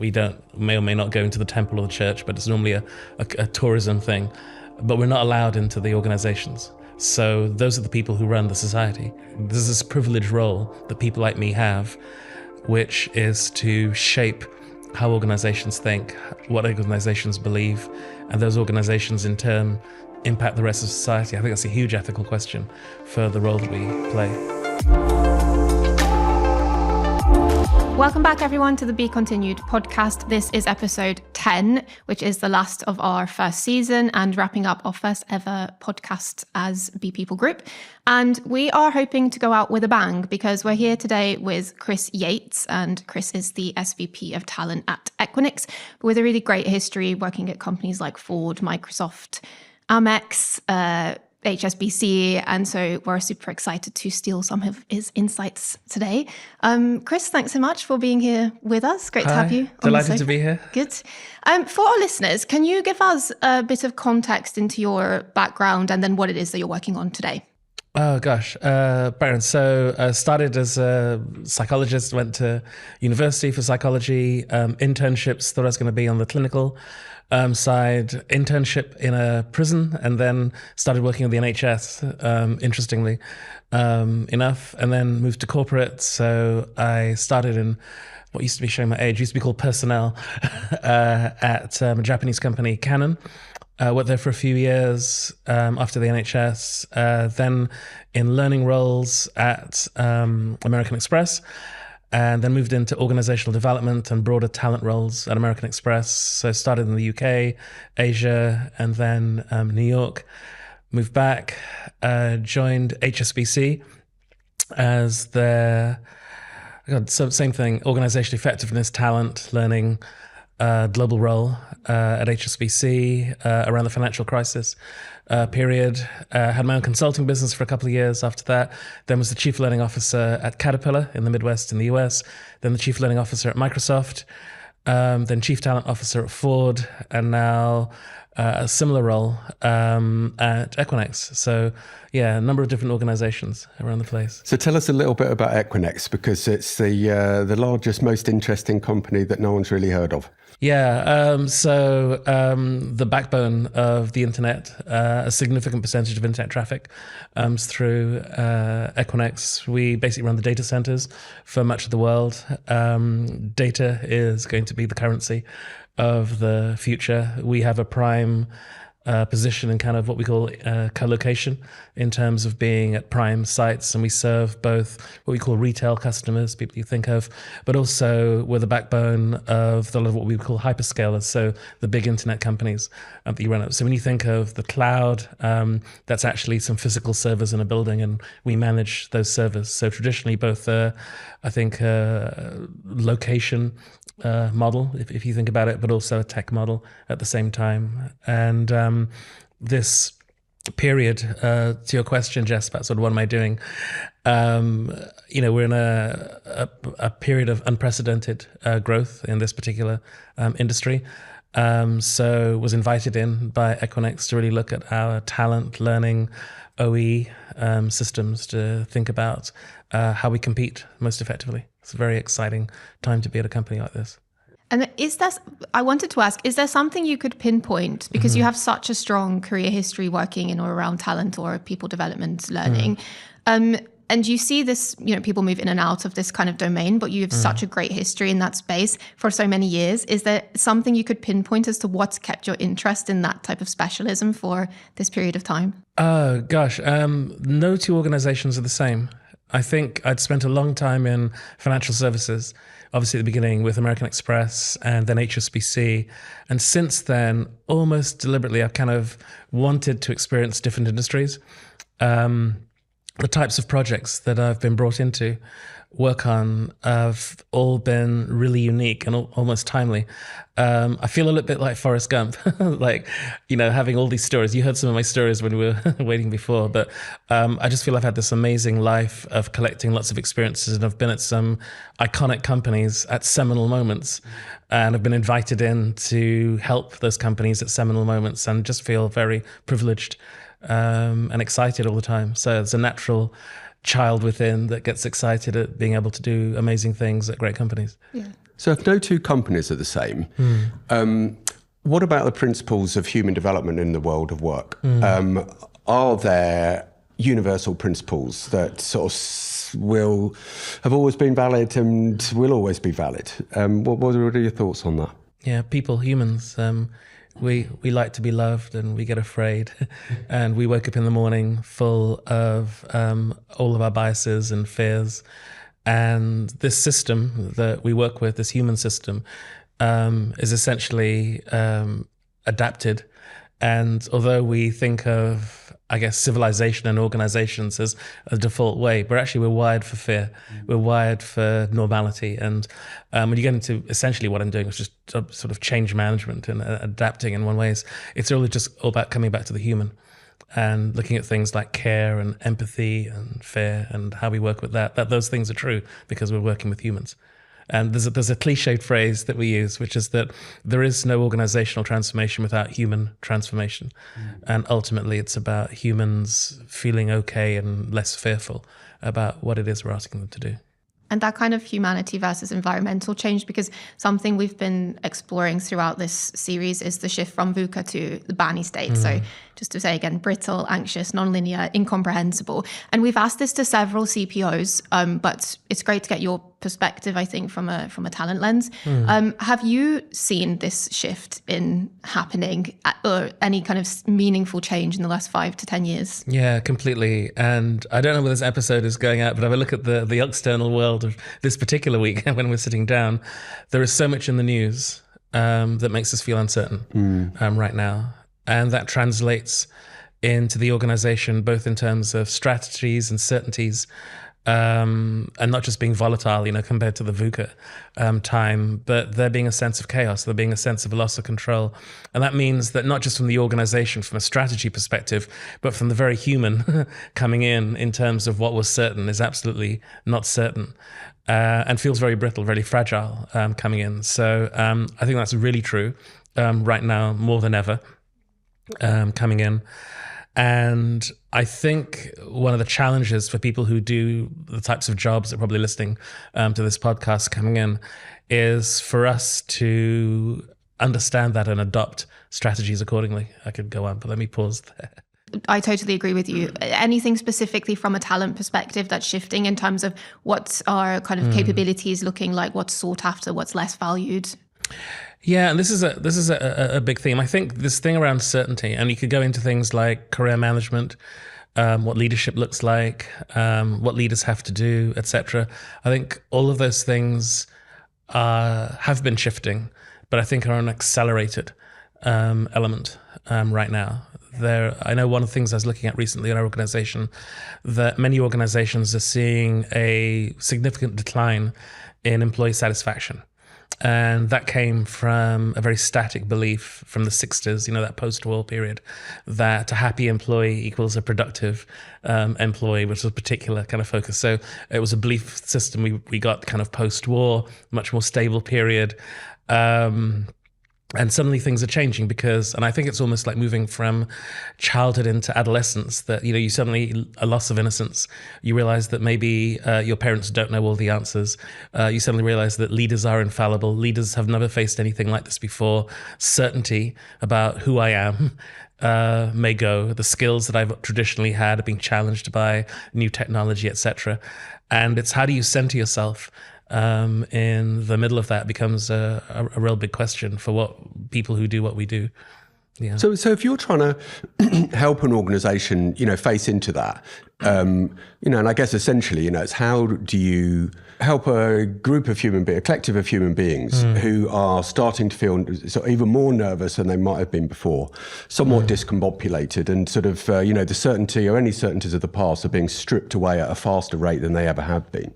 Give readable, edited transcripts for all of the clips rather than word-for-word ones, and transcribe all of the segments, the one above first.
We may or may not go into the temple or the church, but it's normally a tourism thing. But we're not allowed into the organizations. So those are the people who run the society. There's this privileged role that people like me have, which is to shape how organizations think, what organizations believe, and those organizations in turn impact the rest of society. I think that's a huge ethical question for the role that we play. Welcome back, everyone, to the Be Continued podcast. This is episode 10, which is the last of our first season and wrapping up our first ever podcast as Be People Group. And we are hoping to go out with a bang because we're here today with Chris Yates, and Chris is the SVP of Talent at Equinix, with a really great history working at companies like Ford, Microsoft, Amex, HSBC, and so we're super excited to steal some of his insights today. Chris, thanks so much for being here with us. Great to have you. Delighted to be here. Good. For our listeners, can you give us a bit of context into your background and then what it is that you're working on today? Oh gosh, Baron. So I started as a psychologist, went to university for psychology, internships, thought I was going to be on the clinical side, internship in a prison, and then started working at the NHS, interestingly enough, and then moved to corporate. So I started in what used to be, showing my age, used to be called personnel at a Japanese company, Canon. Worked there for a few years after the NHS, then in learning roles at American Express, and then moved into organizational development and broader talent roles at American Express. So started in the UK, Asia, and then New York. Moved back, joined HSBC as their, same thing, organizational effectiveness, talent, learning, global role at HSBC around the financial crisis period. Had my own consulting business for a couple of years after that. Then was the chief learning officer at Caterpillar in the Midwest in the US. Then the chief learning officer at Microsoft. Then chief talent officer at Ford. And now a similar role at Equinix. So yeah, a number of different organizations around the place. So tell us a little bit about Equinix, because it's the largest, most interesting company that no one's really heard of. Yeah, the backbone of the internet, a significant percentage of internet traffic through Equinix. We basically run the data centers for much of the world. Data is going to be the currency of the future. We have a prime position in kind of what we call co-location in terms of being at prime sites, and we serve both what we call retail customers, people you think of, but also we're the backbone of what we call hyperscalers, so the big internet companies that you run up. So when you think of the cloud, that's actually some physical servers in a building, and we manage those servers. So traditionally both location model, if you think about it, but also a tech model at the same time. And this period, to your question, Jess, about sort of what am I doing? We're in a period of unprecedented growth in this particular industry. So was invited in by Equinix to really look at our talent, learning, OE systems to think about how we compete most effectively. It's a very exciting time to be at a company like this. And I wanted to ask, is there something you could pinpoint, because you have such a strong career history working in or around talent or people development learning, and you see this, people move in and out of this kind of domain, but you have such a great history in that space for so many years. Is there something you could pinpoint as to what's kept your interest in that type of specialism for this period of time? Oh, gosh, no two organizations are the same. I think I'd spent a long time in financial services, obviously at the beginning with American Express and then HSBC. And since then, almost deliberately, I've kind of wanted to experience different industries. The types of projects that I've been brought into work on have all been really unique and almost timely. I feel a little bit like Forrest Gump, having all these stories. You heard some of my stories when we were waiting before, but I just feel I've had this amazing life of collecting lots of experiences, and I've been at some iconic companies at seminal moments, and I've been invited in to help those companies at seminal moments, and just feel very privileged and excited all the time. So it's a natural child within that gets excited at being able to do amazing things at great companies. Yeah. So if no two companies are the same, what about the principles of human development in the world of work? Are there universal principles that sort of have always been valid and will always be valid? What are your thoughts on that? Yeah, people, humans, we like to be loved, and we get afraid, and we wake up in the morning full of all of our biases and fears. And this system that we work with, this human system, is essentially adapted. And although we think of, I guess, civilization and organizations as a default way, but actually we're wired for fear. We're wired for normality. And when you get into essentially what I'm doing is just sort of change management and adapting in one way, it's really just all about coming back to the human and looking at things like care and empathy and fear and how we work with that those things are true because we're working with humans. And there's a cliched phrase that we use, which is that there is no organizational transformation without human transformation. And ultimately, it's about humans feeling okay and less fearful about what it is we're asking them to do. And that kind of humanity versus environmental change, because something we've been exploring throughout this series is the shift from VUCA to the BANI state. So just to say again, brittle, anxious, nonlinear, incomprehensible. And we've asked this to several CPOs, but it's great to get your perspective, I think, from a talent lens. Have you seen this shift in happening or any kind of meaningful change in the last 5 to 10 years? Yeah, completely. And I don't know where this episode is going out, but if I look at the external world of this particular week when we're sitting down, there is so much in the news that makes us feel uncertain right now. And that translates into the organization, both in terms of strategies and certainties, and not just being volatile, compared to the VUCA time, but there being a sense of chaos, there being a sense of a loss of control. And that means that not just from the organization, from a strategy perspective, but from the very human coming in terms of what was certain is absolutely not certain, and feels very brittle, very fragile coming in. So I think that's really true right now, more than ever, coming in. And I think one of the challenges for people who do the types of jobs that are probably listening to this podcast coming in is for us to understand that and adopt strategies accordingly. I could go on, but let me pause there. I totally agree with you. Anything specifically from a talent perspective that's shifting in terms of what our kind of capabilities looking like, what's sought after, what's less valued? Yeah, and this is a big theme. I think this thing around certainty, and you could go into things like career management, what leadership looks like, what leaders have to do, etc. I think all of those things have been shifting, but I think are an accelerated element right now. I know one of the things I was looking at recently in our organization, that many organizations are seeing a significant decline in employee satisfaction. And that came from a very static belief from the 60s, that post-war period, that a happy employee equals a productive employee, which was a particular kind of focus. So it was a belief system we got kind of post-war, much more stable period. And suddenly things are changing and I think it's almost like moving from childhood into adolescence, that, you suddenly, a loss of innocence. You realize that maybe your parents don't know all the answers. You suddenly realize that leaders are infallible. Leaders have never faced anything like this before. Certainty about who I am may go. The skills that I've traditionally had are being challenged by new technology, etc. And it's how do you center yourself in the middle of that becomes a real big question for what people who do what we do. Yeah. So if you're trying to help an organization, face into that, and I guess essentially, it's how do you help a group of a collective of human beings who are starting to feel even more nervous than they might have been before, somewhat discombobulated, and sort of, the certainty or any certainties of the past are being stripped away at a faster rate than they ever have been.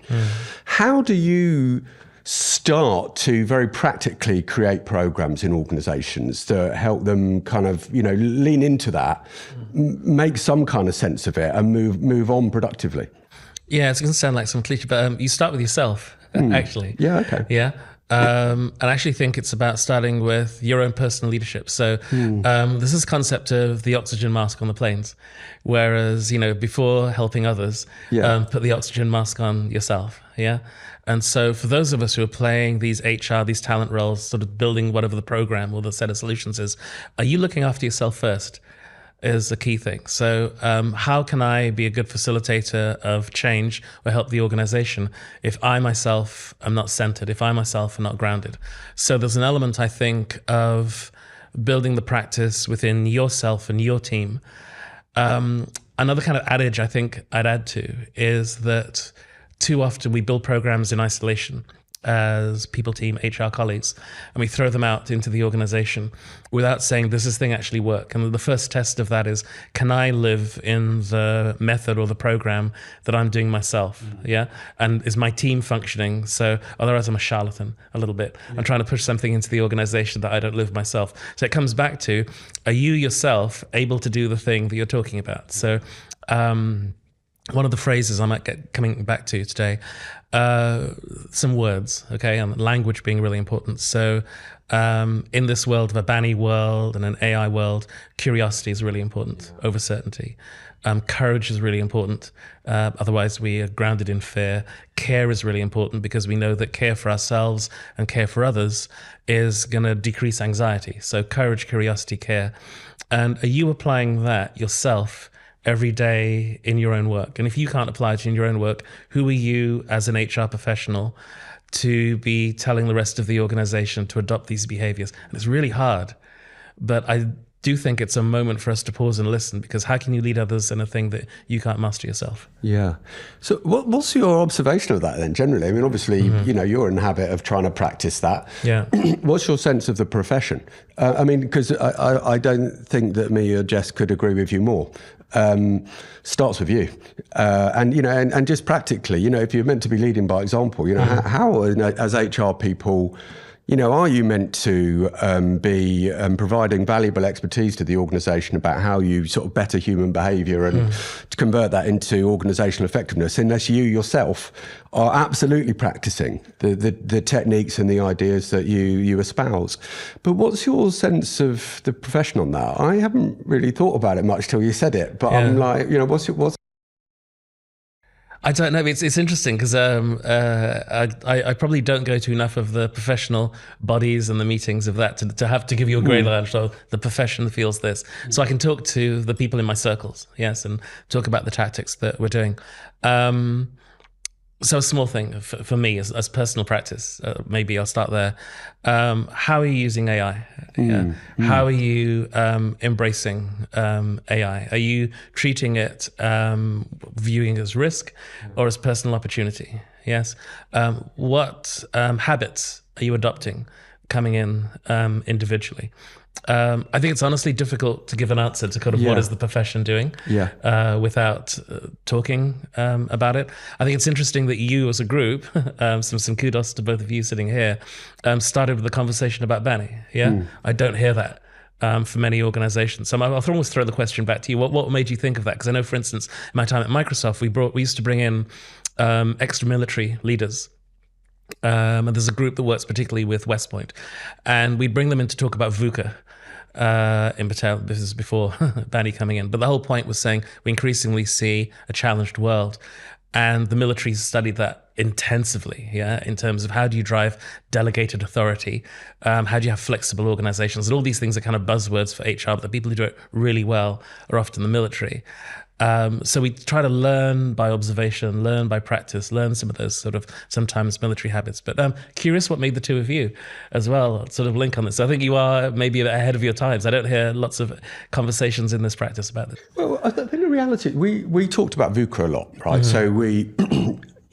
How do you start to very practically create programs in organizations to help them kind of, lean into that, make some kind of sense of it and move on productively? Yeah, it's going to sound like some cliche, but you start with yourself, actually. Yeah, okay. Yeah. And I actually think it's about starting with your own personal leadership. So this is the concept of the oxygen mask on the planes. Whereas, before helping others, put the oxygen mask on yourself. Yeah. And so for those of us who are playing these HR, these talent roles, sort of building whatever the program or the set of solutions is, are you looking after yourself first? Is the key thing. So how can I be a good facilitator of change or help the organization if I myself am not centered, if I myself am not grounded? So there's an element, I think, of building the practice within yourself and your team. Another kind of adage I think I'd add to is that too often we build programs in isolation as people, team, HR colleagues, and we throw them out into the organization without saying, does this thing actually work? And the first test of that is, can I live in the method or the program that I'm doing myself? Yeah. And is my team functioning? So otherwise I'm a charlatan a little bit. I'm trying to push something into the organization that I don't live myself. So it comes back to, are you yourself able to do the thing that you're talking about? So, one of the phrases I might get coming back to today, some words, okay, and language being really important. So in this world of a Banny world and an AI world, curiosity is really important over certainty. Courage is really important. Otherwise, we are grounded in fear. Care is really important because we know that care for ourselves and care for others is going to decrease anxiety. So courage, curiosity, care. And are you applying that yourself every day in your own work? And if you can't apply it in your own work, who are you as an HR professional to be telling the rest of the organization to adopt these behaviors? And it's really hard, but I do think it's a moment for us to pause and listen, because how can you lead others in a thing that you can't master yourself? Yeah. So what's your observation of that then generally? I mean, obviously, you're in the habit of trying to practice that. Yeah. What's your sense of the profession? I mean, because I don't think that me or Jess could agree with you more. Starts with you, and just practically, if you're meant to be leading by example, how as HR people, are you meant to be providing valuable expertise to the organisation about how you sort of better human behaviour and to convert that into organisational effectiveness, unless you yourself are absolutely practising the techniques and the ideas that you espouse? But what's your sense of the profession on that? I haven't really thought about it much till you said it, but I'm like, what's I don't know. It's interesting because I probably don't go to enough of the professional bodies and the meetings of that to have to give you a grade on so the profession feels this. So I can talk to the people in my circles, yes, and talk about the tactics that we're doing. So a small thing for me as personal practice, maybe I'll start there. How are you using AI? How are you embracing AI? Are you treating it, viewing as risk or as personal opportunity? Yes. What habits are you adopting coming in individually? I think it's honestly difficult to give an answer to kind of what is the profession doing without talking about it. I think it's interesting that you as a group, some kudos to both of you sitting here, started with a conversation about Banny. I don't hear that for many organizations. So I'll almost throw the question back to you. What made you think of that? Because I know, for instance, in my time at Microsoft, we used to bring in extra military leaders. And there's a group that works particularly with West Point, and we'd bring them in to talk about VUCA in particular. This is before Banny coming in, but the whole point was saying we increasingly see a challenged world, and the military studied that intensively, in terms of how do you drive delegated authority, how do you have flexible organizations, and all these things are kind of buzzwords for HR, but the people who do it really well are often the military. So we try to learn by observation, learn by practice, learn some of those sort of sometimes military habits. But I'm curious what made the two of you as well sort of link on this. So I think you are maybe ahead of your times. I don't hear lots of conversations in this practice about this. Well, I think in reality, we talked about VUCA a lot, right? So we...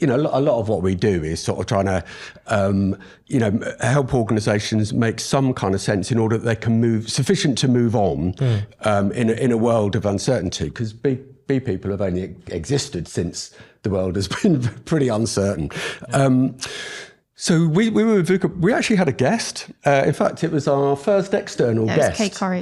a lot of what we do is sort of trying to, help organisations make some kind of sense in order that they can sufficient to move on in a world of uncertainty. Because B people have only existed since the world has been pretty uncertain. So we were with VUCA. We actually had a guest. In fact, it was our first external guest. Kate Corrie.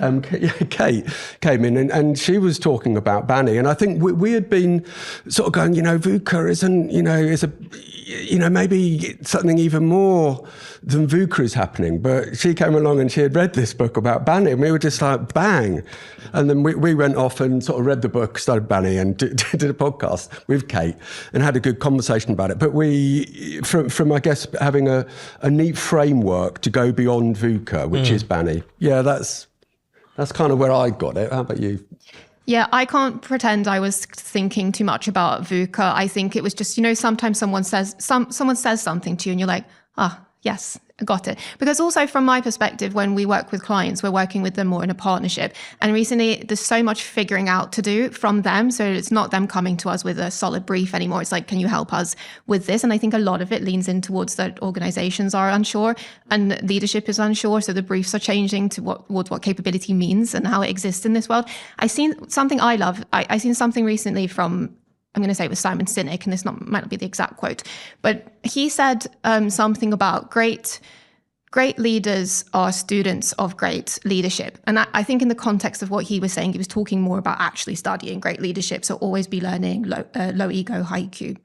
Kate came in and she was talking about Banny. And I think we had been sort of going, VUCA isn't, is a, maybe something even more than VUCA is happening. But she came along and she had read this book about Banny, and we were just like, bang. And then we went off and sort of read the book, started Banny, and did a podcast with Kate and had a good conversation about it. But we, from I guess, having a neat framework to go beyond VUCA, which is Banny. Yeah, that's kind of where I got it. How about you? Yeah, I can't pretend I was thinking too much about VUCA. I think it was just, sometimes someone says something to you and you're like, yes, I got it. Because also from my perspective, when we work with clients, we're working with them more in a partnership. And recently there's so much figuring out to do from them. So it's not them coming to us with a solid brief anymore. It's like, can you help us with this? And I think a lot of it leans in towards that organizations are unsure and leadership is unsure. So the briefs are changing to what capability means and how it exists in this world. I've seen something I love. I seen something recently from, I'm going to say it was Simon Sinek, and this might not be the exact quote, but he said something about great leaders are students of great leadership. And I think in the context of what he was saying, he was talking more about actually studying great leadership. So always be learning, low ego, high EQ.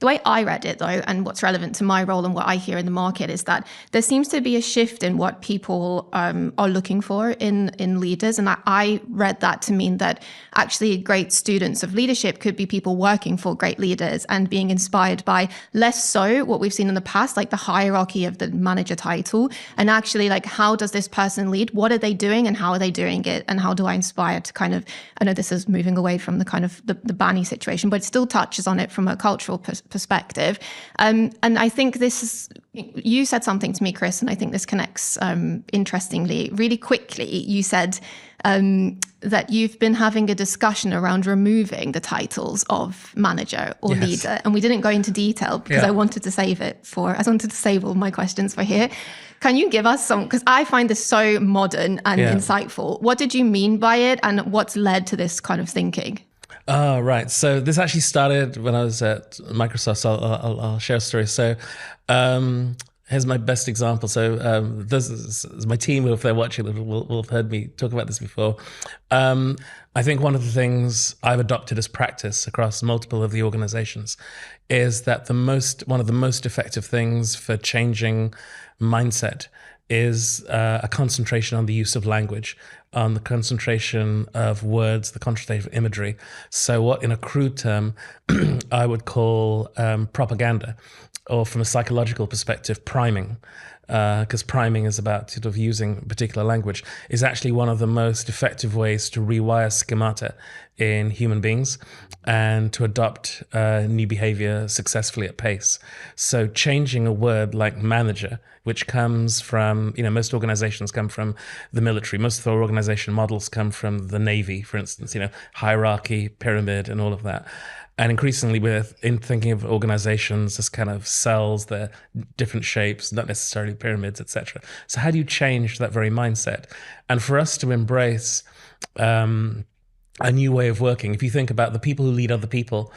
The way I read it, though, and what's relevant to my role and what I hear in the market is that there seems to be a shift in what people are looking for in leaders. And I read that to mean that actually great students of leadership could be people working for great leaders and being inspired by less so what we've seen in the past, like the hierarchy of the manager title, and actually like, how does this person lead? What are they doing and how are they doing it? And how do I inspire to kind of, I know this is moving away from the kind of the Banny situation, but it still touches on it from a cultural perspective. And I think this is, you said something to me, Chris, and I think this connects interestingly. Really quickly, you said that you've been having a discussion around removing the titles of manager or leader. And we didn't go into detail because I wanted to save all my questions for here. Can you give us some, because I find this so modern and insightful. What did you mean by it and what's led to this kind of thinking? Oh, right. So this actually started when I was at Microsoft. So I'll share a story. So here's my best example. So this is my team, if they're watching, will have heard me talk about this before. I think one of the things I've adopted as practice across multiple of the organizations is that one of the most effective things for changing mindset is a concentration on the use of language, on the concentration of words, the concentration of imagery. So what in a crude term I would call propaganda, or from a psychological perspective, priming, because priming is about sort of using particular language, is actually one of the most effective ways to rewire schemata in human beings and to adopt new behavior successfully at pace. So changing a word like manager, which comes from, most organizations come from the military. Most of our organization models come from the Navy, for instance, hierarchy, pyramid, and all of that. And increasingly in thinking of organizations as kind of cells, they're different shapes, not necessarily pyramids, etc. So how do you change that very mindset? And for us to embrace a new way of working, if you think about the people who lead other people,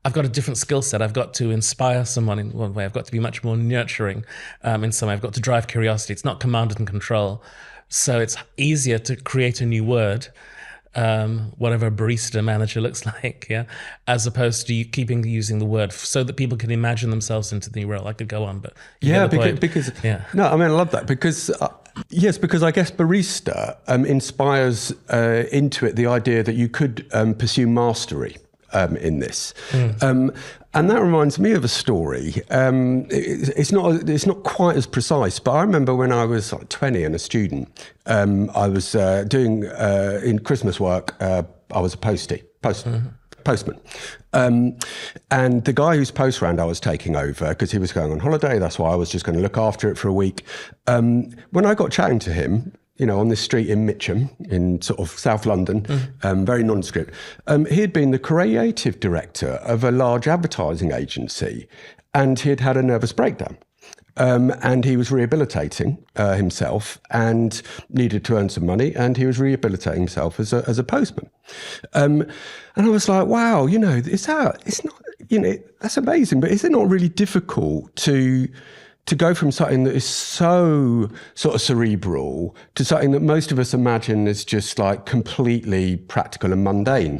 I've got a different skill set. I've got to inspire someone in one way. I've got to be much more nurturing in some way. I've got to drive curiosity. It's not command and control. So it's easier to create a new word, whatever a barista manager looks like, as opposed to using the word so that people can imagine themselves into the new role. I could go on, but because no, I mean, I love that because because I guess barista inspires into it the idea that you could pursue mastery in this. And that reminds me of a story. It's not quite as precise, but I remember when I was like 20 and a student, I was doing in Christmas work. I was a postman. And the guy whose post round I was taking over, because he was going on holiday, that's why I was just going to look after it for a week. When I got chatting to him, on this street in Mitcham, in sort of South London, very nondescript. He had been the creative director of a large advertising agency, and he had had a nervous breakdown. And he was rehabilitating himself and needed to earn some money, and he was rehabilitating himself as a postman. And I was like, wow, it's not, that's amazing, but is it not really difficult to to go from something that is so sort of cerebral to something that most of us imagine as just like completely practical and mundane.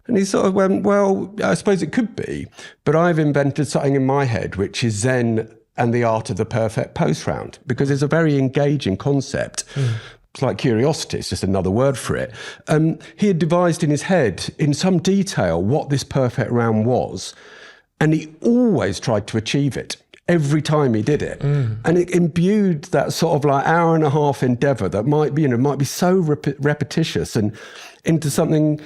And he sort of went, well, I suppose it could be, but I've invented something in my head, which is Zen and the art of the perfect post round, because it's a very engaging concept. It's like curiosity, it's just another word for it. He had devised in his head in some detail what this perfect round was, and he always tried to achieve it every time he did it. And it imbued that sort of like hour and a half endeavor that might be so repetitious and into something,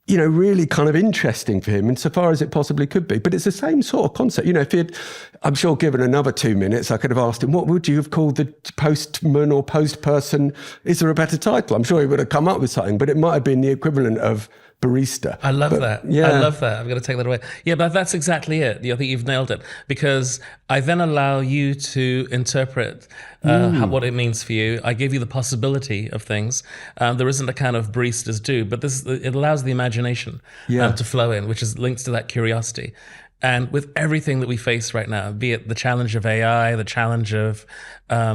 you know, really kind of interesting for him insofar as it possibly could be. But it's the same sort of concept. You know, if he'd, I'm sure given another 2 minutes, I could have asked him, what would you have called the postman or post person? Is there a better title? I'm sure he would have come up with something, but it might have been the equivalent of barista. I love that. Yeah. I love that. I'm going to take that away. Yeah, but that's exactly it. I think you've nailed it, because I then allow you to interpret what it means for you. I give you the possibility of things. There isn't a kind of baristas do, but it allows the imagination to flow in, which is linked to that curiosity. And with everything that we face right now, be it the challenge of AI, the challenge of, a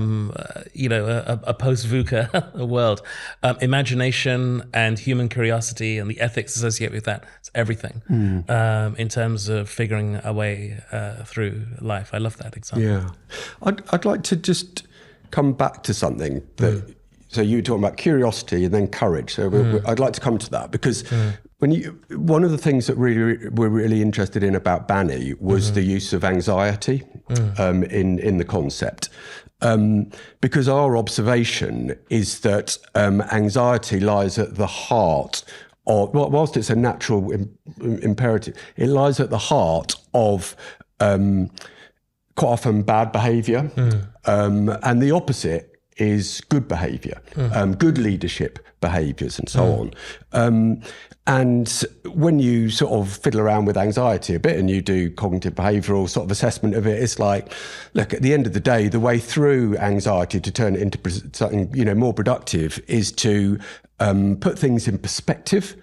post-VUCA world, imagination and human curiosity and the ethics associated with that, it's everything in terms of figuring a way through life. I love that example. Yeah. I'd like to just come back to something that, so you were talking about curiosity and then courage. So I'd like to come to that because one of the things that we're really interested in about Bani was the use of anxiety in the concept. Because our observation is that anxiety lies at the heart of, whilst it's a natural imperative, it lies at the heart of quite often bad behaviour, and the opposite is good behaviour, good leadership behaviours and so on. And when you sort of fiddle around with anxiety a bit and you do cognitive behavioural sort of assessment of it, it's like, look, at the end of the day, the way through anxiety to turn it into something, you know, more productive is to put things in perspective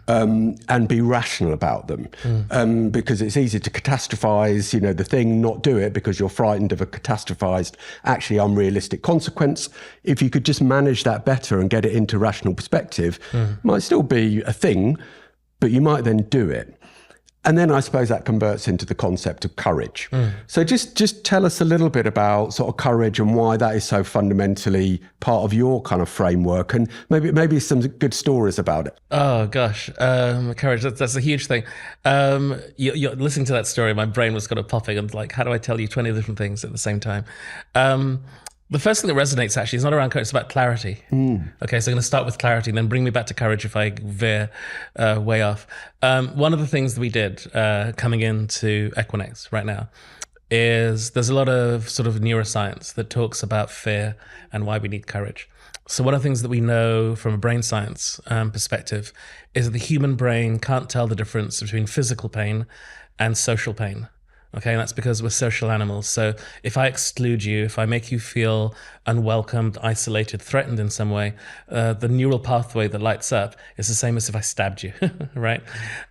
and be rational about them. Because it's easy to catastrophize, you know, the thing, not do it because you're frightened of a catastrophized, actually unrealistic consequence. If you could just manage that better and get it into rational perspective, it might still be a thing, but you might then do it. And then I suppose that converts into the concept of courage. So just tell us a little bit about sort of courage and why that is so fundamentally part of your kind of framework, and maybe some good stories about it. Oh gosh, courage, that's a huge thing. You're listening to that story, my brain was kind of popping and like, how do I tell you 20 different things at the same time? The first thing that resonates actually is not around courage, it's about clarity. Okay, so I'm going to start with clarity and then bring me back to courage if I veer way off. One of the things that we did coming into Equinix right now is there's a lot of sort of neuroscience that talks about fear and why we need courage. So one of the things that we know from a brain science perspective is that the human brain can't tell the difference between physical pain and social pain. Okay, and that's because we're social animals. So if I exclude you, if I make you feel unwelcomed, isolated, threatened in some way, the neural pathway that lights up is the same as if I stabbed you, right?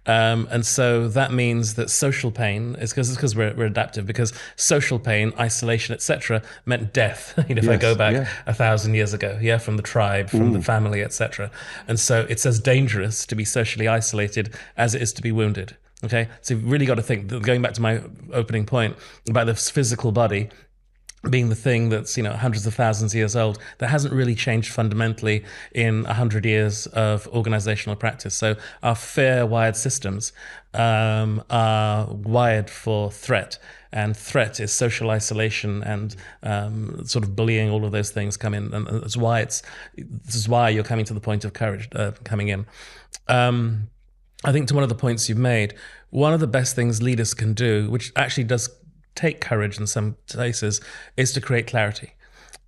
And so that means that social pain is because we're adaptive, because social pain, isolation, etc., meant death. You know, if I go back 1,000 years ago, from the tribe, from the family, etc. And so it's as dangerous to be socially isolated as it is to be wounded. Okay, so you've really got to think, going back to my opening point about this physical body being the thing that's, you know, hundreds of thousands of years old, that hasn't really changed fundamentally in 100 years of organizational practice. So our fear-wired systems are wired for threat. And threat is social isolation and sort of bullying. All of those things come in, and this is why you're coming to the point of courage coming in. I think to one of the points you've made, one of the best things leaders can do, which actually does take courage in some cases, is to create clarity.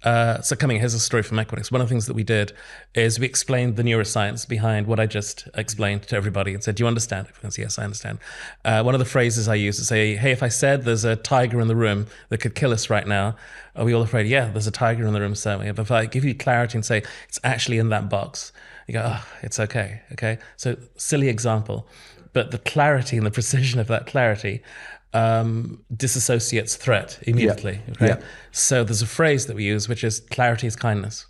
Here's a story from Equinix. One of the things that we did is we explained the neuroscience behind what I just explained to everybody and said, do you understand? Everyone said, yes, I understand. One of the phrases I use is say, hey, if I said there's a tiger in the room that could kill us right now, are we all afraid? Yeah, there's a tiger in the room, certainly. But if I give you clarity and say, it's actually in that box, you go, oh, it's okay, okay? So silly example, but the clarity and the precision of that clarity disassociates threat immediately. Yeah. Okay? Yeah. So there's a phrase that we use, which is clarity is kindness.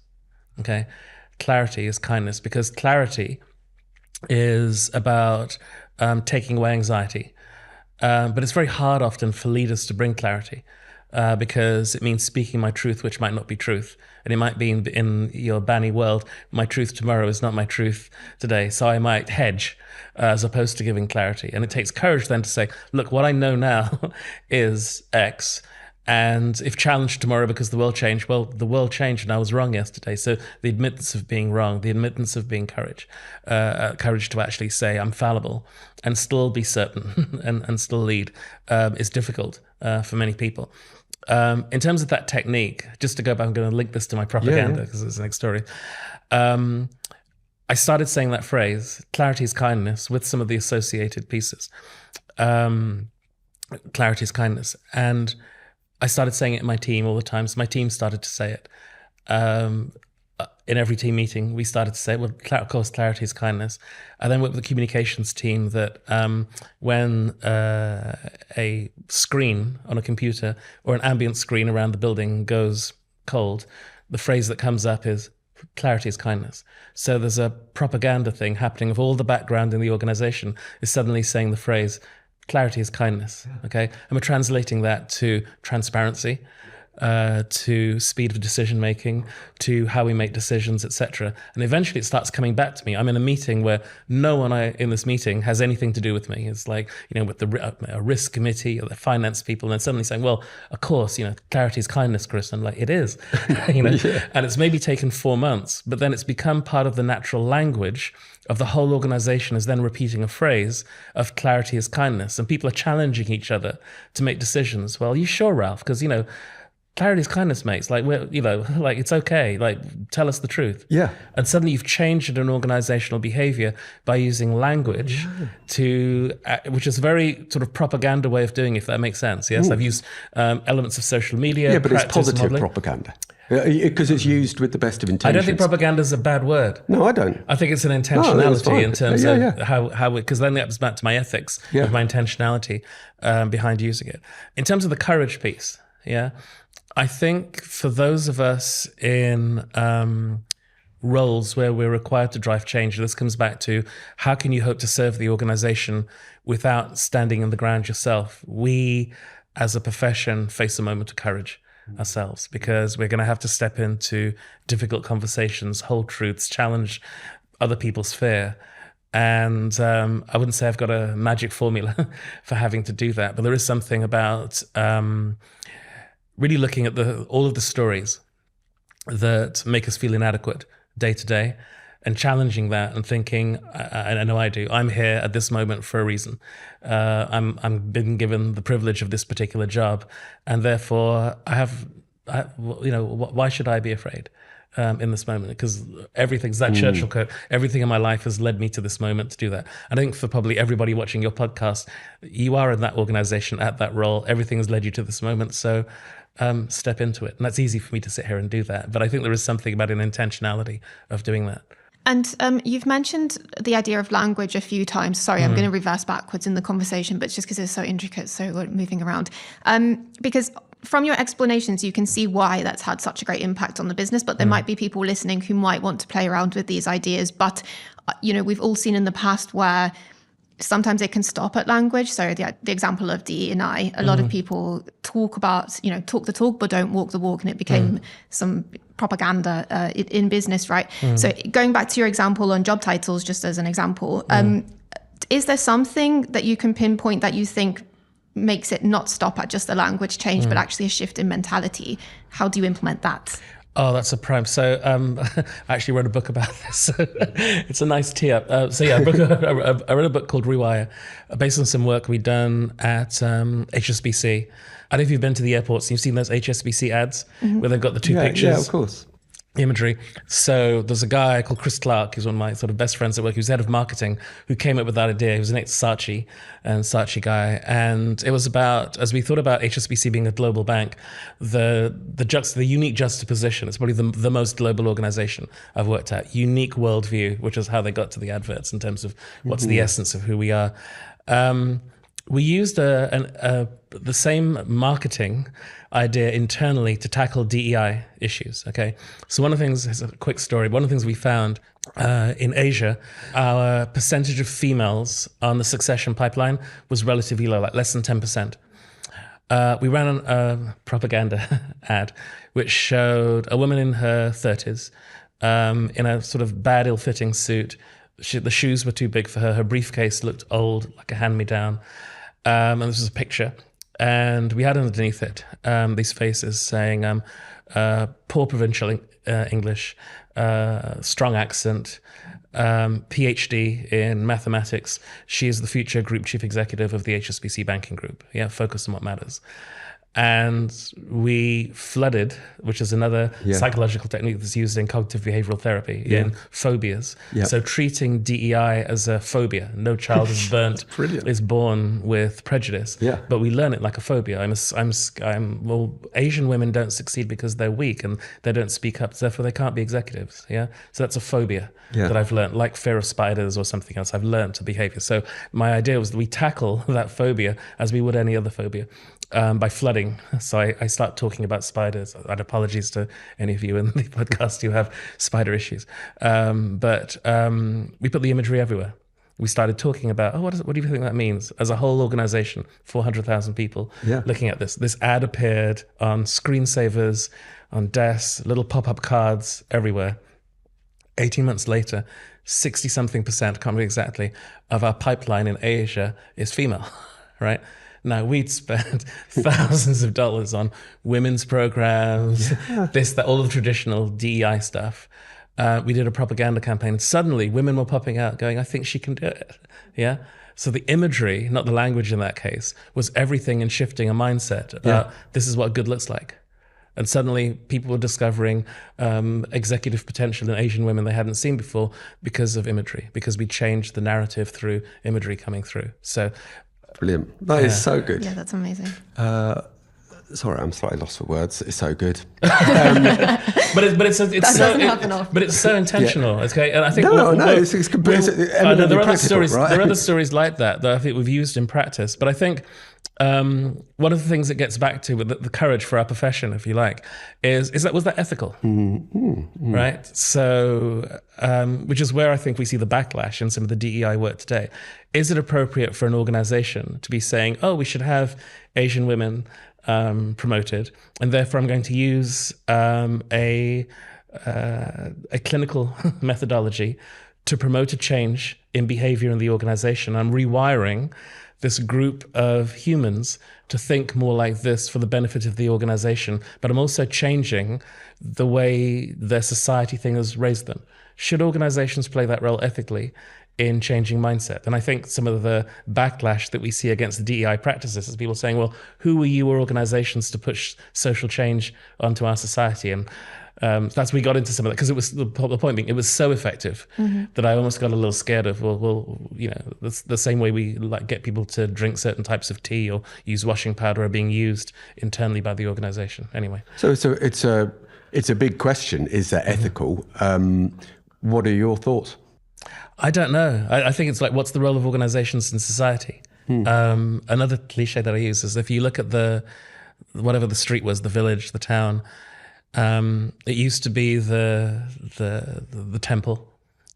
Okay, clarity is kindness, because clarity is about taking away anxiety. But it's very hard often for leaders to bring clarity because it means speaking my truth, which might not be truth. And it might be in your banny world, my truth tomorrow is not my truth today. So I might hedge as opposed to giving clarity. And it takes courage then to say, look, what I know now is X. And if challenged tomorrow because the world changed, well, the world changed and I was wrong yesterday. So the admittance of being wrong, the admittance of being courage to actually say I'm fallible and still be certain and still lead is difficult for many people. In terms of that technique, just to go back, I'm going to link this to my propaganda because it's the next story. I started saying that phrase, clarity is kindness, with some of the associated pieces. Clarity is kindness. And I started saying it in my team all the time. So my team started to say it. In every team meeting, we started to say, well, of course, clarity is kindness. I then worked with the communications team that when a screen on a computer or an ambient screen around the building goes cold, the phrase that comes up is, clarity is kindness. So there's a propaganda thing happening of all the background in the organization is suddenly saying the phrase, clarity is kindness, okay? And we're translating that to transparency, to speed of decision making, to how we make decisions, etc. And eventually it starts coming back to me. I'm in a meeting where no one in this meeting has anything to do with me. It's like, with a risk committee or the finance people, and then suddenly saying, well, of course, clarity is kindness, Chris. And I'm like, it is, Yeah. And it's maybe taken 4 months, but then it's become part of the natural language of the whole organization is then repeating a phrase of clarity is kindness. And people are challenging each other to make decisions. Well, you sure, Ralph? Because, clarity is kindness, mates. Like, it's okay. Like, tell us the truth. Yeah. And suddenly you've changed an organizational behavior by using language which is a very sort of propaganda way of doing it, if that makes sense. Yes. I've used elements of social media. Yeah, but it's positive modeling. propaganda. Because it's used with the best of intentions. I don't think propaganda is a bad word. No, I don't. I think it's an intentionality in terms of how because then that comes back to my ethics of my intentionality behind using it. In terms of the courage piece, I think for those of us in roles where we're required to drive change, this comes back to how can you hope to serve the organization without standing in the ground yourself? We, as a profession, face a moment of courage ourselves, because we're going to have to step into difficult conversations, hold truths, challenge other people's fear. And I wouldn't say I've got a magic formula for having to do that, but there is something about really looking at all of the stories that make us feel inadequate day to day and challenging that and thinking, I know I do, I'm here at this moment for a reason. I'm been given the privilege of this particular job, and therefore why should I be afraid in this moment? Because everything's that Churchill quote, everything in my life has led me to this moment to do that. And I think for probably everybody watching your podcast, you are in that organization at that role. Everything has led you to this moment. So step into it. And that's easy for me to sit here and do that. But I think there is something about an intentionality of doing that. And you've mentioned the idea of language a few times. Sorry, I'm going to reverse backwards in the conversation, but it's just because it's so intricate, so we're moving around. Because from your explanations, you can see why that's had such a great impact on the business, but there might be people listening who might want to play around with these ideas. But, we've all seen in the past where sometimes it can stop at language. So the example of DE&I, a lot of people talk about, talk the talk, but don't walk the walk. And it became some propaganda in business, right? So going back to your example on job titles, just as an example, is there something that you can pinpoint that you think makes it not stop at just a language change, but actually a shift in mentality? How do you implement that? Oh, that's a prime. So I actually wrote a book about this. It's a nice tee up. I read a book called Rewire, based on some work we'd done at HSBC. I don't know if you've been to the airports and you've seen those HSBC ads where they've got the two pictures. Yeah, of course. Imagery. So there's a guy called Chris Clark, who's one of my sort of best friends at work, who's head of marketing, who came up with that idea. He was an ex-Saatchi guy. And it was about, as we thought about HSBC being a global bank, the unique juxtaposition. It's probably the most global organization I've worked at. Unique worldview, which is how they got to the adverts in terms of what's the essence of who we are. we used the same marketing idea internally to tackle DEI issues. Okay, so one of the things, here's a quick story. One of the things we found in Asia, our percentage of females on the succession pipeline was relatively low, like less than 10%. We ran a propaganda ad which showed a woman in her 30s in a sort of bad, ill-fitting suit. The shoes were too big for her. Her briefcase looked old, like a hand-me-down. And this was a picture. And we had underneath it these faces saying, poor provincial English, strong accent, PhD in mathematics. She is the future group chief executive of the HSBC banking group. Yeah, focus on what matters. And we flooded, which is another psychological technique that's used in cognitive behavioral therapy, in phobias. Yeah. So treating DEI as a phobia. No child is born with prejudice. Yeah. But we learn it like a phobia. Asian women don't succeed because they're weak and they don't speak up, therefore they can't be executives. Yeah. So that's a phobia that I've learned, like fear of spiders or something else. I've learned a behavior. So my idea was that we tackle that phobia as we would any other phobia. By flooding. So I start talking about spiders. And apologies to any of you in the podcast who have spider issues. But we put the imagery everywhere. We started talking about, what do you think that means? As a whole organization, 400,000 people looking at this. This ad appeared on screensavers, on desks, little pop-up cards everywhere. 18 months later, 60-something%, can't remember exactly, of our pipeline in Asia is female, right? Now, we'd spent thousands of dollars on women's programs, this, that, all the traditional DEI stuff. We did a propaganda campaign, and suddenly women were popping out going, I think she can do it. Yeah. So the imagery, not the language in that case, was everything in shifting a mindset about this is what good looks like. And suddenly people were discovering executive potential in Asian women they hadn't seen before because of imagery, because we changed the narrative through imagery coming through. So brilliant. That is so good. Yeah, that's amazing. Sorry, I'm slightly lost for words. It's so good. But it's so intentional. Okay, and I think it's completely. There are other stories. Right? There are other stories like that I think we've used in practice. But I think one of the things that gets back to with the courage for our profession, if you like, was that ethical, right? So, which is where I think we see the backlash in some of the DEI work today. Is it appropriate for an organization to be saying, "Oh, we should have Asian women promoted, and therefore I'm going to use a clinical methodology to promote a change in behavior in the organization. I'm rewiring this group of humans to think more like this for the benefit of the organization, but I'm also changing the way their society thing has raised them." Should organizations play that role ethically in changing mindset? And I think some of the backlash that we see against the DEI practices is people saying, well, who are you or organizations to push social change onto our society? And that's we got into some of that because it was the point being it was so effective that I almost got a little scared of the same way we like get people to drink certain types of tea or use washing powder are being used internally by the organization. Anyway, so it's a big question. Is that ethical? What are your thoughts? I don't know. I think it's like, what's the role of organizations in society? Another cliche that I use is if you look at whatever the street was, the village, the town. It used to be the temple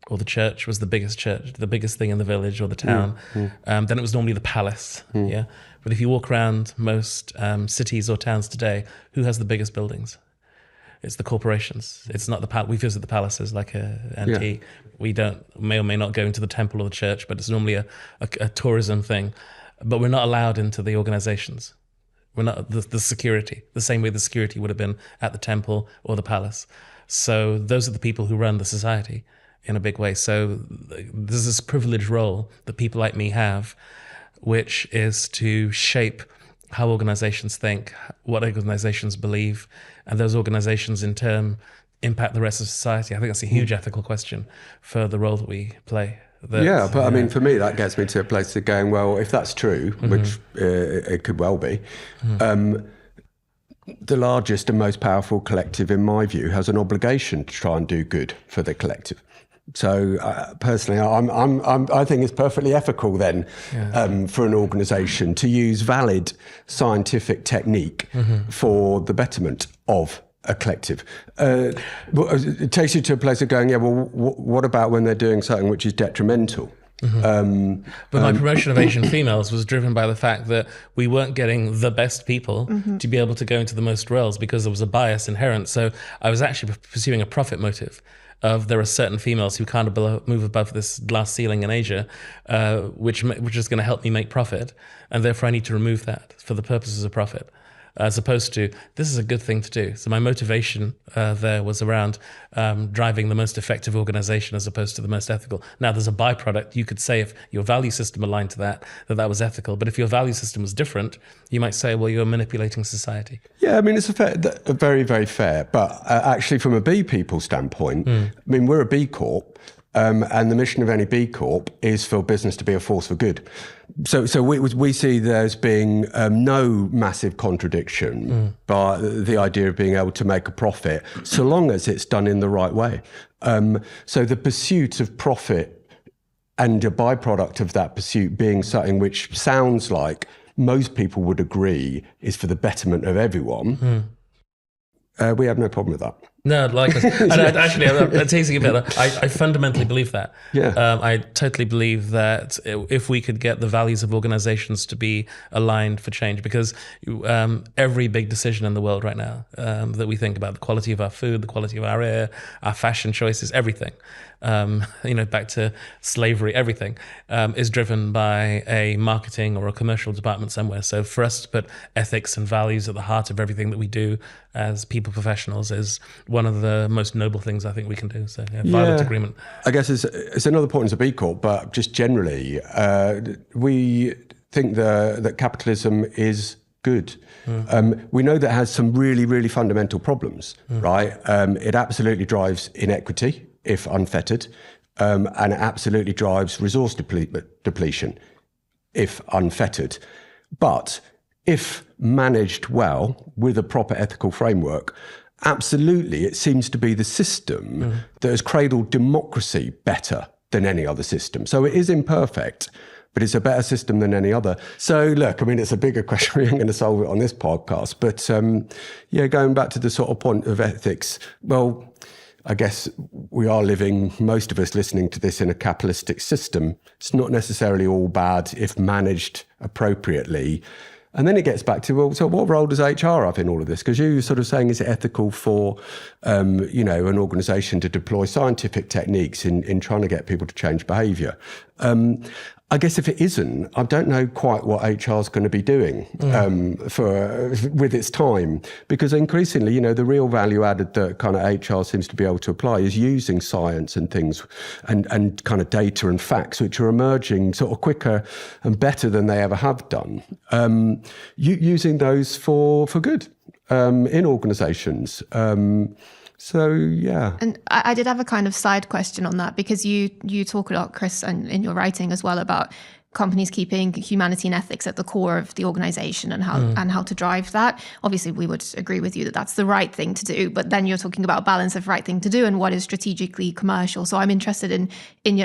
or the church was the biggest thing in the village or the town. Then it was normally the palace. Yeah. But if you walk around most cities or towns today, who has the biggest buildings? It's the corporations. It's not the we visit the palaces like NT. We may or may not go into the temple or the church, but it's normally a tourism thing. But we're not allowed into the organizations. We're not the security, the same way the security would have been at the temple or the palace. So those are the people who run the society in a big way. So there's this privileged role that people like me have, which is to shape how organizations think, what organizations believe, and those organizations in turn impact the rest of society. I think that's a huge ethical question for the role that we play. I mean, for me, that gets me to a place of going, well, if that's true, which it could well be, the largest and most powerful collective, in my view, has an obligation to try and do good for the collective. So personally, I think it's perfectly ethical then for an organisation to use valid scientific technique for the betterment of a collective. It takes you to a place of going, what about when they're doing something which is detrimental? But my promotion of Asian females was driven by the fact that we weren't getting the best people to be able to go into the most roles because there was a bias inherent. So I was actually pursuing a profit motive of there are certain females who can't move above this glass ceiling in Asia, which is going to help me make profit. And therefore I need to remove that for the purposes of profit, as opposed to this is a good thing to do. So my motivation there was around driving the most effective organization as opposed to the most ethical. Now there's a byproduct. You could say if your value system aligned to that was ethical. But if your value system was different, you might say, well, you're manipulating society. Yeah, I mean, it's a very, very fair. But actually from a B people standpoint, I mean, we're a B Corp. And the mission of any B Corp is for business to be a force for good. So we see there's being no massive contradiction by the idea of being able to make a profit, so long as it's done in the right way. So the pursuit of profit and a byproduct of that pursuit being something which sounds like most people would agree is for the betterment of everyone, we have no problem with that. No, like and actually, I'm tasting a bit. I fundamentally believe that. Yeah. I totally believe that if we could get the values of organizations to be aligned for change, because every big decision in the world right now that we think about, the quality of our food, the quality of our air, our fashion choices, everything, back to slavery, everything is driven by a marketing or a commercial department somewhere. So for us to put ethics and values at the heart of everything that we do as people professionals is one of the most noble things I think we can do. So violent agreement. I guess it's another point as a B Corp, but just generally, we think that capitalism is good. We know that it has some really, really fundamental problems, right? It absolutely drives inequity if unfettered, and it absolutely drives resource depletion if unfettered. But if managed well with a proper ethical framework, absolutely, it seems to be the system that has cradled democracy better than any other system. So it is imperfect, but it's a better system than any other. So look, I mean, it's a bigger question. We aren't going to solve it on this podcast. But going back to the sort of point of ethics, well, I guess we are living, most of us listening to this, in a capitalistic system. It's not necessarily all bad if managed appropriately. And then it gets back to, well, so what role does HR have in all of this? Because you're sort of saying, is it ethical for, an organisation to deploy scientific techniques in trying to get people to change behaviour? I guess if it isn't, I don't know quite what HR is going to be doing with its time, because increasingly, the real value added that kind of HR seems to be able to apply is using science and things and kind of data and facts, which are emerging sort of quicker and better than they ever have done, using those for good in organisations. So, yeah. And I did have a kind of side question on that, because you talk a lot, Chris, and in your writing as well, about companies keeping humanity and ethics at the core of the organization and how to drive that. Obviously, we would agree with you that that's the right thing to do, but then you're talking about a balance of right thing to do and what is strategically commercial. So I'm interested in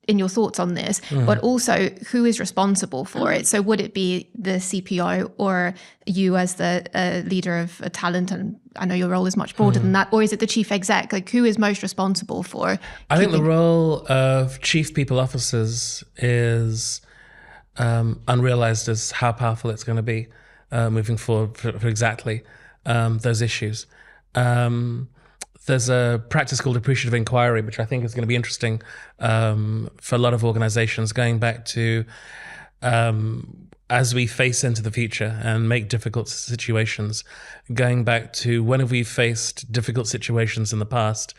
your thoughts on this, but also who is responsible for it. So would it be the CPO or you as the leader of a talent? And I know your role is much broader than that. Or is it the chief exec? Like, who is most responsible for? I think the role of chief people officers is unrealized as how powerful it's going to be moving forward for exactly those issues. There's a practice called appreciative inquiry, which I think is going to be interesting for a lot of organizations, going back to as we face into the future and make difficult situations, going back to when have we faced difficult situations in the past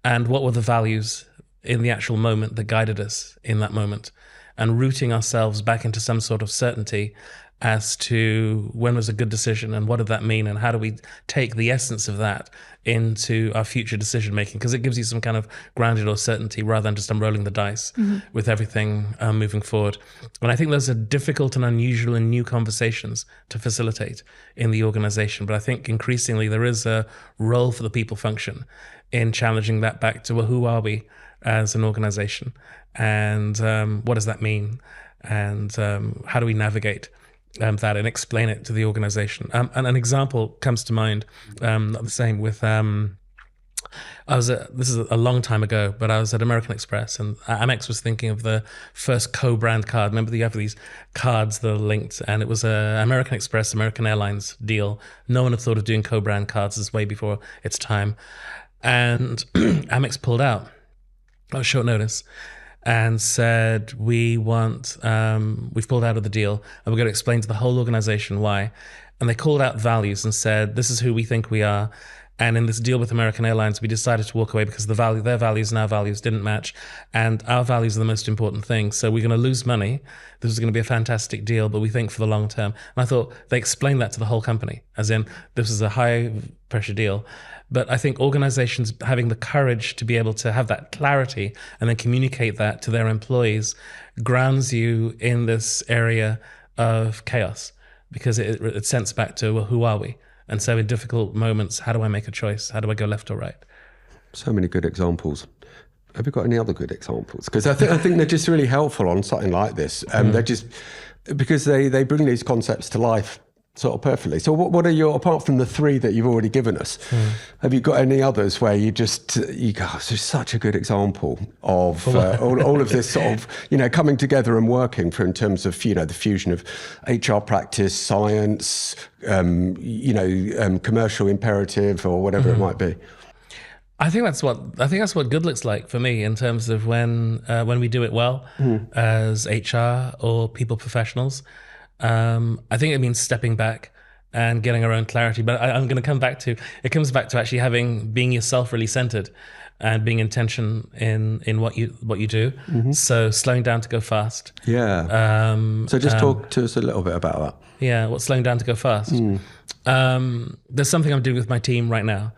and what were the values in the actual moment that guided us in that moment, and rooting ourselves back into some sort of certainty as to when was a good decision and what did that mean and how do we take the essence of that into our future decision making, because it gives you some kind of grounded or certainty rather than just rolling the dice with everything moving forward. And I think those are difficult and unusual and new conversations to facilitate in the organization. But I think increasingly there is a role for the people function in challenging that back to, well, who are we as an organization, and what does that mean, and how do we navigate that and explain it to the organization. And an example comes to mind, not the same with, this is a long time ago, but I was at American Express and Amex was thinking of the first co-brand card. Remember you have these cards that are linked, and it was a American Express, American Airlines deal. No one had thought of doing co-brand cards. This is way before its time. And Amex pulled out at short notice and said, we've pulled out of the deal and we're going to explain to the whole organization why. And they called out values and said, this is who we think we are. And in this deal with American Airlines, we decided to walk away because their values and our values didn't match. And our values are the most important thing. So we're going to lose money. This is going to be a fantastic deal, but we think for the long term. And I thought they explained that to the whole company, as in this is a high pressure deal. But I think organizations having the courage to be able to have that clarity and then communicate that to their employees grounds you in this area of chaos, because it sends back to, well, who are we? And so in difficult moments, how do I make a choice? How do I go left or right? So many good examples. Have you got any other good examples? Because I think they're just really helpful on something like this. They're just, because they bring these concepts to life sort of perfectly. So what are your, apart from the three that you've already given us, have you got any others where you go, this is such a good example of all of this sort of, coming together and working for, in terms of, the fusion of HR practice, science, commercial imperative or whatever it might be? I think that's what good looks like for me, in terms of when we do it well as HR or people professionals. I think it means stepping back and getting our own clarity. But I'm going to come back to, it comes back to actually being yourself really centered and being intention in what you do. So slowing down to go fast. Yeah. So just talk to us a little bit about that. Yeah. What's slowing down to go fast? There's something I'm doing with my team right now.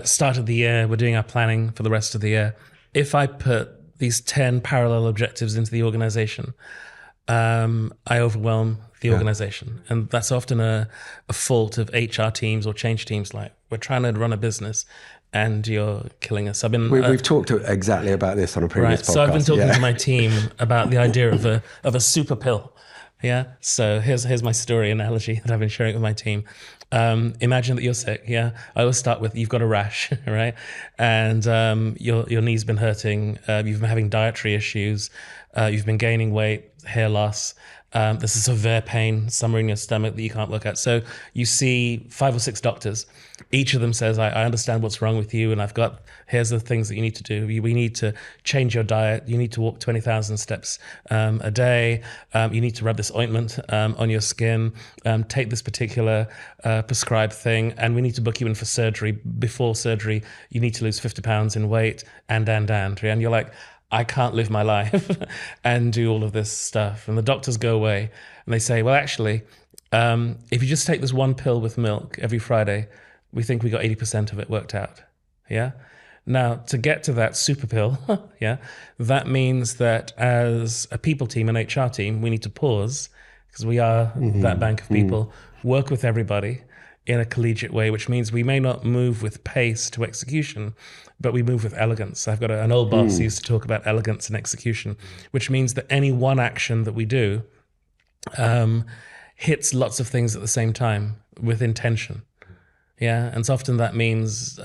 Start of the year, we're doing our planning for the rest of the year. If I put these 10 parallel objectives into the organization, I overwhelm the organization. And that's often a fault of HR teams or change teams. Like, we're trying to run a business and you're killing us. We've talked exactly about this on a previous podcast. So I've been talking to my team about the idea of a super pill. Yeah. So here's my story analogy that I've been sharing with my team. Imagine that you're sick. Yeah. I always start with, you've got a rash, right? And your knee's been hurting. You've been having dietary issues. You've been gaining weight, hair loss. There's a severe pain somewhere in your stomach that you can't look at. So you see 5 or 6 doctors. Each of them says, I understand what's wrong with you, and here's the things that you need to do. We need to change your diet. You need to walk 20,000 steps a day. You need to rub this ointment on your skin. Take this particular prescribed thing, and we need to book you in for surgery. Before surgery, you need to lose 50 pounds in weight, and you're like, I can't live my life and do all of this stuff. And the doctors go away and they say, well, actually, if you just take this one pill with milk every Friday, we think we got 80% of it worked out. Yeah. Now, to get to that super pill, that means that as a people team, an HR team, we need to pause, because we are that bank of people, work with everybody in a collegiate way, which means we may not move with pace to execution, but we move with elegance. I've got an old boss who used to talk about elegance and execution, which means that any one action that we do hits lots of things at the same time with intention. Yeah, and so often that means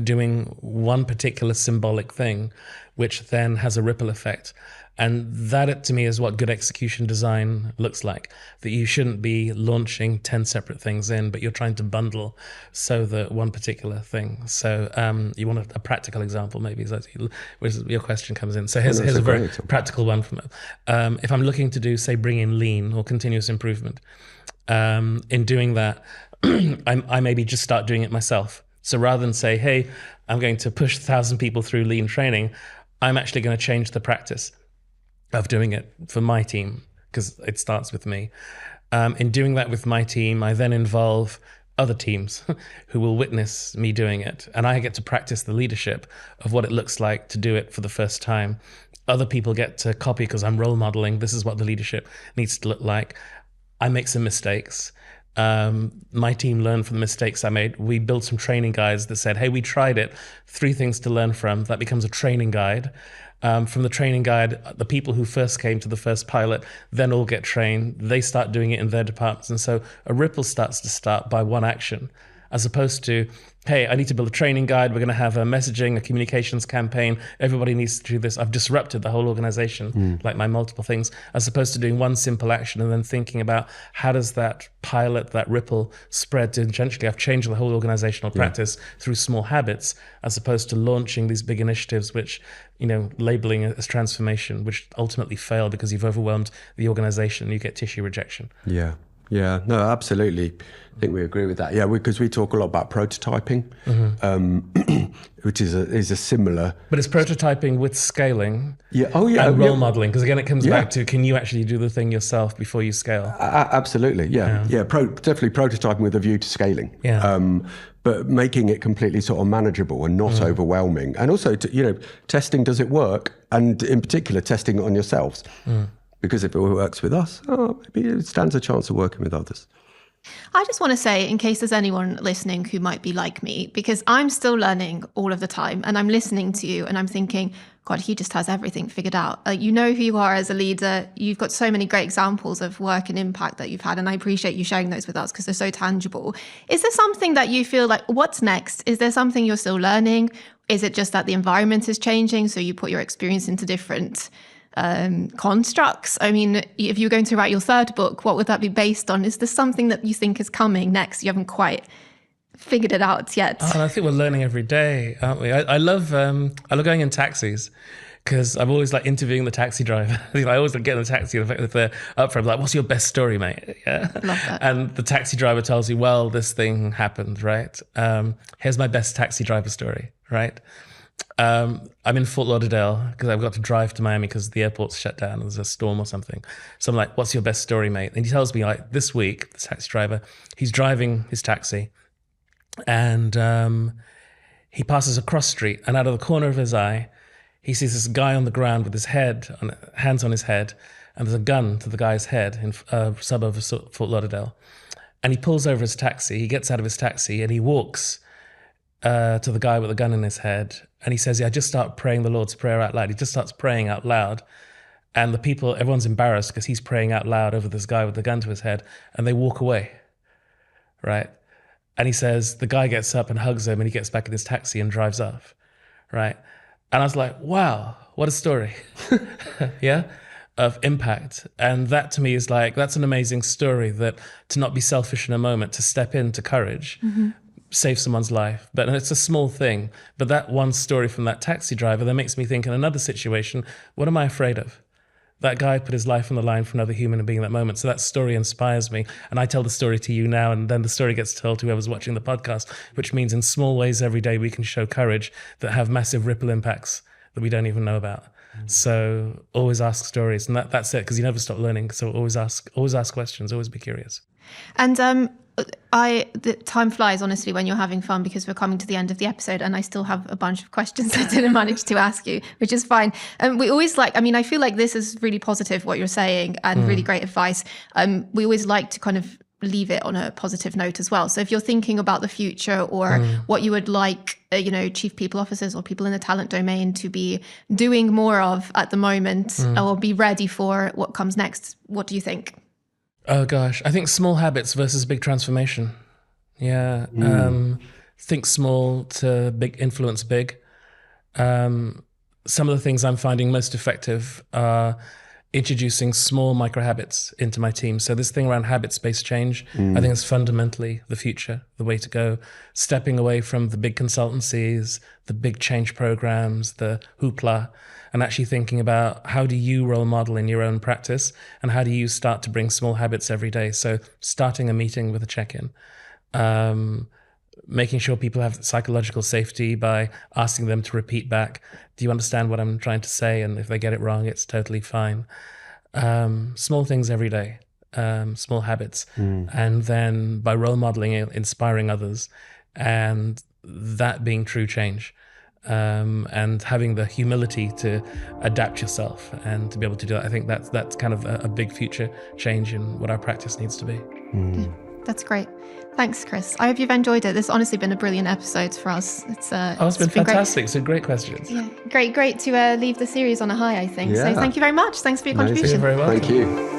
doing one particular symbolic thing, which then has a ripple effect. And that, to me, is what good execution design looks like. That you shouldn't be launching 10 separate things in, but you're trying to bundle so that one particular thing. So you want a practical example, maybe, where your question comes in. So here's a very practical one from it. If I'm looking to do, say, bring in lean or continuous improvement, in doing that, I maybe just start doing it myself. So rather than say, hey, I'm going to push 1,000 people through lean training, I'm actually going to change the practice of doing it for my team. because it starts with me. In doing that with my team, I then involve other teams who will witness me doing it. And I get to practice the leadership of what it looks like to do it for the first time. Other people get to copy because I'm role modeling. This is what the leadership needs to look like. I make some mistakes. My team learned from the mistakes I made. We built some training guides that said, hey, we tried it. 3 things to learn from. That becomes a training guide. From the training guide, the people who first came to the first pilot then all get trained. They start doing it in their departments. And so a ripple starts to start by one action, as opposed to, hey, I need to build a training guide. We're going to have a messaging, a communications campaign. Everybody needs to do this. I've disrupted the whole organization, like my multiple things, as opposed to doing one simple action and then thinking about how does that pilot, that ripple spread to eventually I've changed the whole organizational practice through small habits, as opposed to launching these big initiatives, which, labeling as transformation, which ultimately fail because you've overwhelmed the organization and you get tissue rejection. Yeah, no, absolutely. I think we agree with that. Yeah, because we talk a lot about prototyping, which is a similar. But it's prototyping with scaling. Yeah. And role modeling, because again, it comes back to, can you actually do the thing yourself before you scale? Absolutely. Yeah. Definitely prototyping with a view to scaling. Yeah. But making it completely sort of manageable and not overwhelming. And also, testing, does it work? And in particular, testing it on yourselves. Because if it works with us, maybe it stands a chance of working with others. I just want to say, in case there's anyone listening who might be like me, because I'm still learning all of the time and I'm listening to you and I'm thinking, God, he just has everything figured out. You know who you are as a leader. You've got so many great examples of work and impact that you've had. And I appreciate you sharing those with us because they're so tangible. Is there something that you feel like, what's next? Is there something you're still learning? Is it just that the environment is changing? So you put your experience into different constructs? I mean, if you're going to write your 3rd book, what would that be based on? Is there something that you think is coming next? You haven't quite figured it out yet. Oh, I think we're learning every day, aren't we? I love going in taxis because I'm always like interviewing the taxi driver. I always get in the taxi if they're up for it, like, what's your best story, mate? Yeah. Love that. And the taxi driver tells you, well, this thing happened, right? Here's my best taxi driver story, right? I'm in Fort Lauderdale because I've got to drive to Miami because the airport's shut down. There's a storm or something. So I'm like, what's your best story, mate? And he tells me, like, this week, the taxi driver, he's driving his taxi and he passes a cross street, and out of the corner of his eye, he sees this guy on the ground with his hands on his head, and there's a gun to the guy's head in a suburb of Fort Lauderdale. And he pulls over his taxi. He gets out of his taxi and he walks to the guy with the gun in his head. And he says, I just start praying the Lord's Prayer out loud. He just starts praying out loud. And everyone's embarrassed because he's praying out loud over this guy with the gun to his head. And they walk away, right? And he says, the guy gets up and hugs him and he gets back in his taxi and drives off, right? And I was like, wow, what a story, yeah, of impact. And that to me is like, that's an amazing story, that to not be selfish in a moment, to step into courage, save someone's life. But it's a small thing. But that one story from that taxi driver, that makes me think in another situation, what am I afraid of? That guy put his life on the line for another human being in that moment. So that story inspires me. And I tell the story to you now, and then the story gets told to whoever's watching the podcast, which means in small ways every day we can show courage that have massive ripple impacts that we don't even know about. So always ask stories. And that's it, because you never stop learning. So always ask questions, always be curious. And the time flies, honestly, when you're having fun, because we're coming to the end of the episode and I still have a bunch of questions I didn't manage to ask you, which is fine. We always I feel like this is really positive, what you're saying, and really great advice. We always like to kind of leave it on a positive note as well. So if you're thinking about the future or what you would like, chief people officers or people in the talent domain to be doing more of at the moment, or be ready for what comes next, what do you think? Oh gosh, I think small habits versus big transformation. Yeah, think small to big, influence big. Some of the things I'm finding most effective are introducing small micro habits into my team. So this thing around habits-based change, I think is fundamentally the future, the way to go. Stepping away from the big consultancies, the big change programs, the hoopla, and actually thinking about how do you role model in your own practice, and how do you start to bring small habits every day. So starting a meeting with a check-in, making sure people have psychological safety by asking them to repeat back, do you understand what I'm trying to say? And if they get it wrong, it's totally fine. small things every day, small habits, and then by role modeling it, inspiring others, and that being true change, and having the humility to adapt yourself and to be able to do that. I think that's kind of a big future change in what our practice needs to be. That's great. Thanks, Chris. I hope you've enjoyed it. This has honestly been a brilliant episode for us. It's been fantastic. Great. So great questions. Yeah, great to leave the series on a high, I think. Yeah. So thank you very much. Thanks for your contribution. You're very welcome. Thank you.